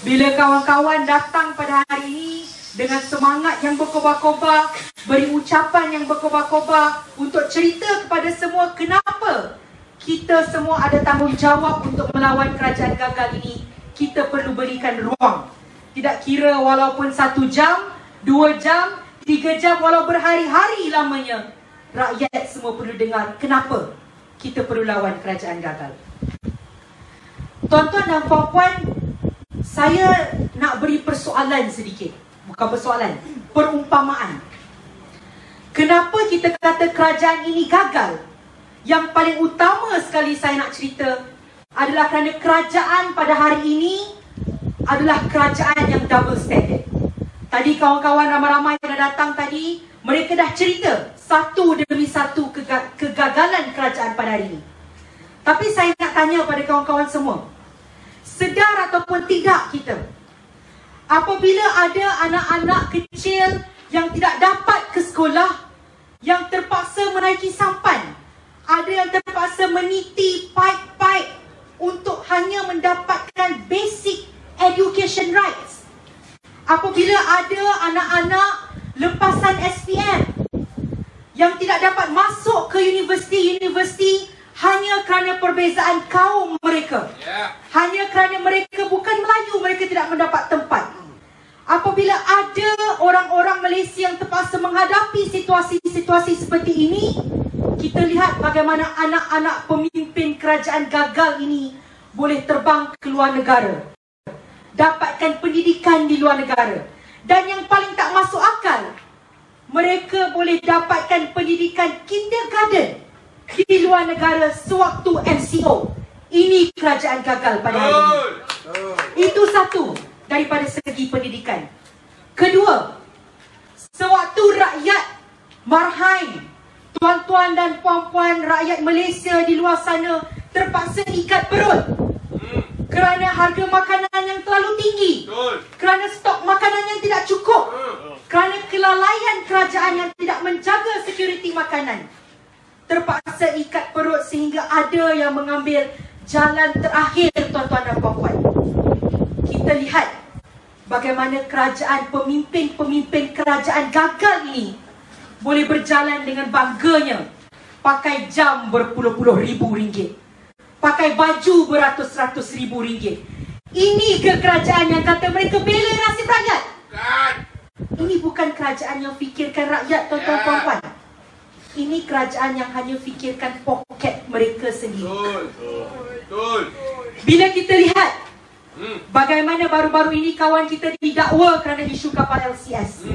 Bila kawan-kawan datang pada hari ini dengan semangat yang berkobar-kobar, beri ucapan yang berkobar-kobar untuk cerita kepada semua kenapa kita semua ada tanggungjawab untuk melawan kerajaan gagal ini, kita perlu berikan ruang. Tidak kira walaupun 1 jam, 2 jam, 3 jam, walau berhari-hari lamanya, rakyat semua perlu dengar kenapa kita perlu lawan kerajaan gagal. Tuan-tuan dan puan-puan, saya nak beri persoalan sedikit. Bukan persoalan, perumpamaan. Kenapa kita kata kerajaan ini gagal? Yang paling utama sekali saya nak cerita adalah kerana kerajaan pada hari ini adalah kerajaan yang double standard. Tadi kawan-kawan ramai-ramai yang dah datang tadi, mereka dah cerita satu demi satu kegagalan kerajaan pada hari ini. Tapi saya nak tanya pada kawan-kawan semua, sedar ataupun tidak kita, apabila ada anak-anak kecil yang tidak dapat ke sekolah, yang terpaksa menaiki sampan, ada yang terpaksa meniti paip-paip untuk hanya mendapatkan basic education rights. Apabila ada anak-anak lepasan SPM yang tidak dapat masuk ke universiti-universiti hanya kerana perbezaan kaum mereka, hanya kerana mereka bukan Melayu, mereka tidak mendapat tempat. Apabila ada orang-orang Malaysia yang terpaksa menghadapi situasi-situasi seperti ini, kita lihat bagaimana anak-anak pemimpin kerajaan gagal ini boleh terbang ke luar negara, dapatkan pendidikan di luar negara. Dan yang paling tak masuk akal, mereka boleh dapatkan pendidikan kindergarten di luar negara sewaktu MCO. Ini kerajaan gagal pada hari ini. Itu satu daripada segi pendidikan. Kedua, sewaktu rakyat marhain, tuan-tuan dan puan-puan rakyat Malaysia di luar sana terpaksa ikat perut kerana harga makanan yang terlalu tinggi, kerana stok makanan yang tidak cukup, kerana kelalaian kerajaan yang tidak menjaga sekuriti makanan. Terpaksa ikat perut sehingga ada yang mengambil jalan terakhir, tuan-tuan dan puan-puan. Kita lihat bagaimana kerajaan, pemimpin-pemimpin kerajaan gagal ini boleh berjalan dengan bangganya, pakai jam berpuluh-puluh ribu ringgit, pakai baju beratus-ratus ribu ringgit. Ini ke kerajaan yang kata mereka bela nasib rakyat? Ini bukan kerajaan yang fikirkan rakyat, tuan-tuan puan-puan. Ini kerajaan yang hanya fikirkan poket mereka sendiri. Bila kita lihat bagaimana baru-baru ini kawan kita didakwa kerana isu kapal LCS,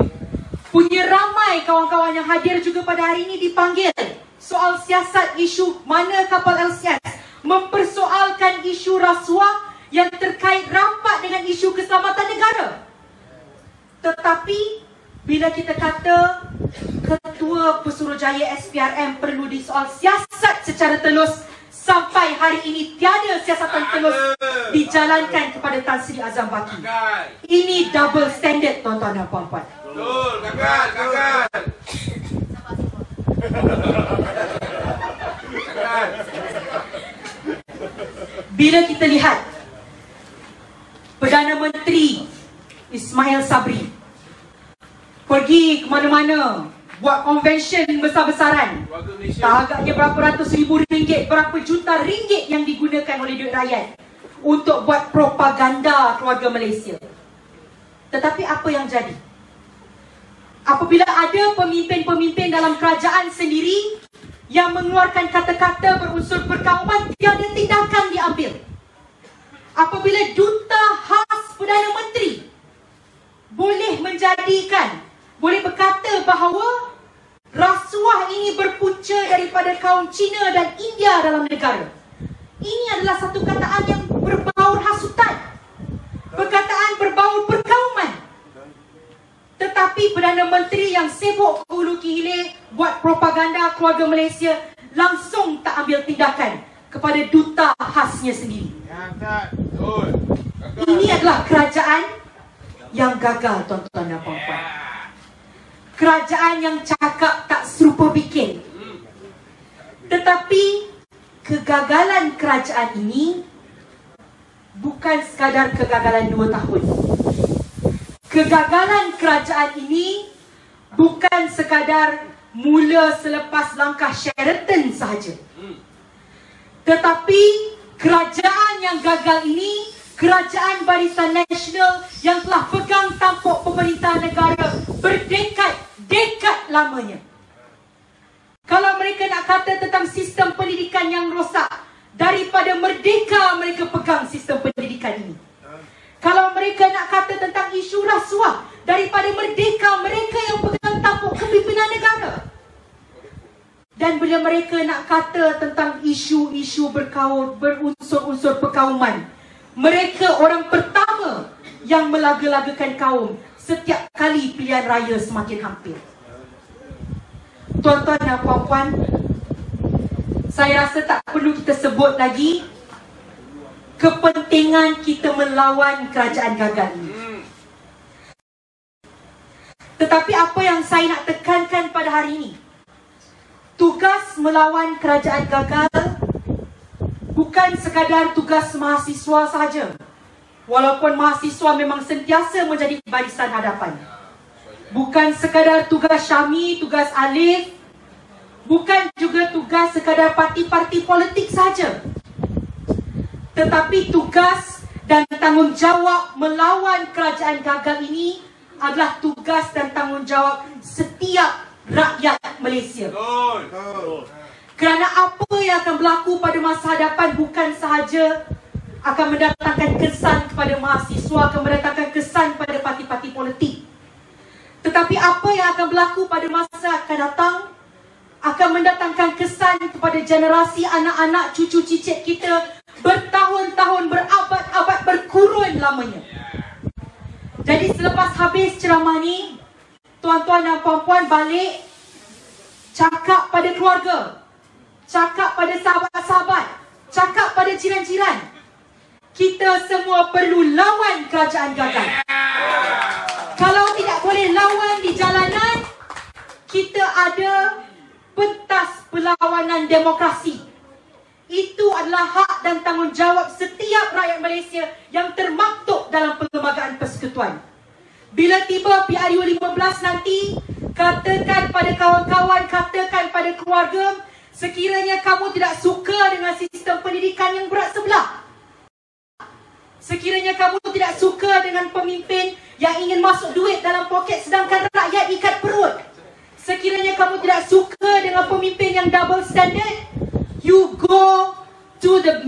punya ramai kawan-kawan yang hadir juga pada hari ini dipanggil soal siasat isu mana kapal LCS, mempersoalkan isu rasuah yang terkait rapat dengan isu keselamatan negara. Tetapi bila kita kata Ketua Pesuruhjaya SPRM perlu disoal siasat secara telus, sampai hari ini tiada siasatan telus dijalankan kepada Tan Sri Azam Baki. Ini double standard, tuan-tuan dan puan-puan. Betul, gagal. Bila kita lihat Perdana Menteri Ismail Sabri pergi ke mana-mana, buat convention besar-besaran, tak agaknya berapa ratus ribu ringgit, berapa juta ringgit yang digunakan oleh duit rakyat untuk buat propaganda keluarga Malaysia. Tetapi apa yang jadi? Apabila ada pemimpin-pemimpin dalam kerajaan sendiri yang mengeluarkan kata-kata berunsur perkauman, tiada tindakan diambil. Apabila duta khas Perdana Menteri boleh berkata bahawa rasuah ini berpunca daripada kaum Cina dan India dalam negara, ini adalah satu kataan yang berbaur hasutan, perkataan berbaur perkauman. Tetapi Perdana Menteri yang sibuk ke hulu ke hilir buat propaganda keluarga Malaysia langsung tak ambil tindakan kepada duta khasnya sendiri. Ini adalah kerajaan yang gagal, tuan-tuan dan puan-puan. Kerajaan yang cakap tak serupa bikin. Tetapi kegagalan kerajaan ini bukan bukan sekadar kegagalan 2 tahun. Kegagalan kerajaan ini bukan sekadar mula selepas langkah Sheraton sahaja. Tetapi kerajaan yang gagal ini, kerajaan Barisan Nasional yang telah pegang tampuk pemerintahan negara berdekad-dekad lamanya. Kalau mereka nak kata tentang sistem pendidikan yang rosak, daripada merdeka mereka pegang sistem pendidikan ini. Kalau mereka nak kata tentang isu rasuah, daripada merdeka mereka yang pegang tampuk kepimpinan negara. Dan bila mereka nak kata tentang isu-isu berunsur-unsur perkauman, mereka orang pertama yang melaga-lagakan kaum setiap kali pilihan raya semakin hampir. Tuan-tuan dan puan-puan, saya rasa tak perlu kita sebut lagi kepentingan kita melawan kerajaan gagal ini. Tetapi apa yang saya nak tekankan pada hari ini, tugas melawan kerajaan gagal bukan sekadar tugas mahasiswa sahaja. Walaupun mahasiswa memang sentiasa menjadi barisan hadapan. Bukan sekadar tugas Syami, tugas Alif. Bukan juga tugas sekadar parti-parti politik saja. Tetapi tugas dan tanggungjawab melawan kerajaan gagal ini adalah tugas dan tanggungjawab setiap rakyat Malaysia. Kerana apa yang akan berlaku pada masa hadapan bukan sahaja akan mendatangkan kesan kepada mahasiswa, akan mendatangkan kesan pada parti-parti politik. Tetapi apa yang akan berlaku pada masa akan datang akan mendatangkan kesan kepada generasi anak-anak cucu cicit kita bertahun-tahun, berabad-abad, berkurun lamanya. Jadi selepas habis ceramah ni, tuan-tuan dan puan-puan balik, cakap pada keluarga, cakap pada sahabat-sahabat, cakap pada jiran-jiran. Kita semua perlu lawan kerajaan gagal. Kalau tidak boleh lawan di jalanan, kita ada pentas perlawanan demokrasi. Itu adalah hak dan tanggungjawab setiap rakyat Malaysia yang termaktub dalam Perlembagaan Persekutuan. Bila tiba PRU 15 nanti, katakan pada kawan-kawan, katakan pada keluarga, sekiranya kamu tidak suka dengan sistem pendidikan yang berat sebelah, sekiranya kamu tidak suka dengan pemimpin yang ingin masuk duit dalam poket sedangkan rakyat ikat perut, sekiranya kamu tidak suka dengan pemimpin yang double standard, you go to the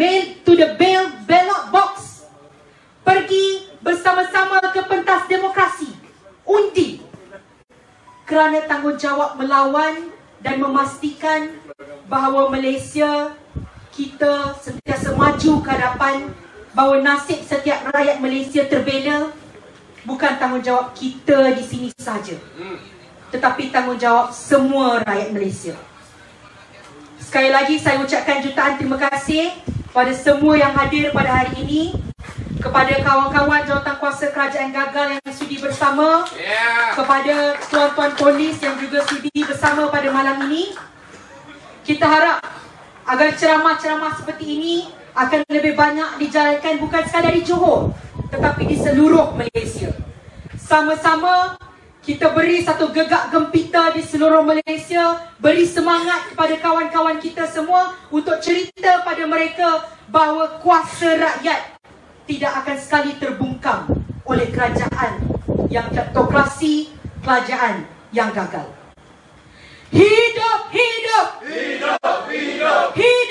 ballot box. Pergi bersama-sama ke pentas demokrasi. Undi. Kerana tanggungjawab melawan dan memastikan bahawa Malaysia kita sentiasa maju ke hadapan, bahawa nasib setiap rakyat Malaysia terbela, bukan tanggungjawab kita di sini sahaja, tetapi tanggungjawab semua rakyat Malaysia. Sekali lagi saya ucapkan jutaan terima kasih pada semua yang hadir pada hari ini, kepada kawan-kawan jawatankuasa kerajaan gagal yang sudi bersama, kepada tuan-tuan polis yang juga sudi bersama pada malam ini. Kita harap agar ceramah-ceramah seperti ini akan lebih banyak dijalankan bukan sekadar di Johor, tetapi di seluruh Malaysia. Sama-sama kita beri satu gegak gempita di seluruh Malaysia, beri semangat kepada kawan-kawan kita semua untuk cerita pada mereka bahawa kuasa rakyat tidak akan sekali terbungkam oleh kerajaan yang kleptokrasi, kerajaan yang gagal. Hidup, hidup! Hidup, hidup! Hidup!